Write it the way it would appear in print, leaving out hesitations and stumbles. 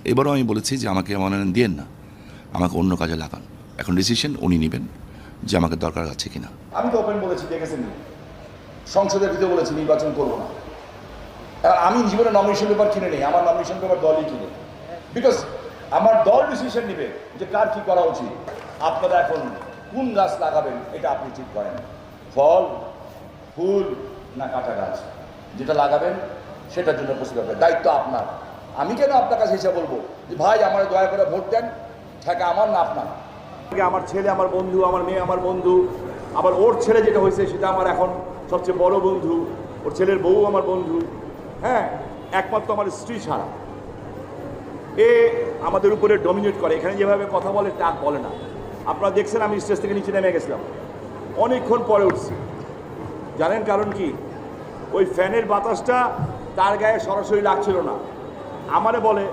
এবারও আমি বলেছি যে আমাকে মনোনয়ন দিয়েন না, আমাকে অন্য কাজে লাগান। এখন ডিসিশন উনি নেবেন যে আমাকে দরকার আছে কিনা। আমি তো ওপেন বলেছি, দেখেছেন, সংসদের ভিতরে বলেছি নির্বাচন করবো না। আর আমি জীবনে নমিনেশন পেপার কিনে নেই, আমার নমিনেশন পেপার দলই কিনে, বিকজ আমার দল ডিসিশন নেবে যে কার কি করা উচিত। আপনারা এখন কোন গাছ লাগাবেন এটা আপনি ঠিক করেন, ফল, ফুল না কাঁটা গাছ, যেটা লাগাবেন সেটার জন্য প্রস্তুত হবে, দায়িত্ব আপনার। আমি কেন আপনার কাছে এসে বলবো যে ভাই আমার দয়া করে ভোট দেন, ঠেকা আমার না আপনার। আমার ছেলে আমার বন্ধু, আমার মেয়ে আমার বন্ধু, আবার ওর ছেলে যেটা হয়েছে সেটা আমার এখন সবচেয়ে বড় বন্ধু, ওর ছেলের বউ আমার বন্ধু, হ্যাঁ, একমাত্র আমার স্ত্রী ছাড়া। এ আমাদের উপরে ডমিনেট করে, এখানে যেভাবে কথা বলে টাক বলে না। আপনারা দেখছেন আমি স্টেজ থেকে নিচে নেমে গেছিলাম, অনেকক্ষণ পরে উঠছি। জানেন কারণ কি? ওই ফ্যানের বাতাসটা তার গায়ে সরাসরি লাগছিল না। আমারে বলে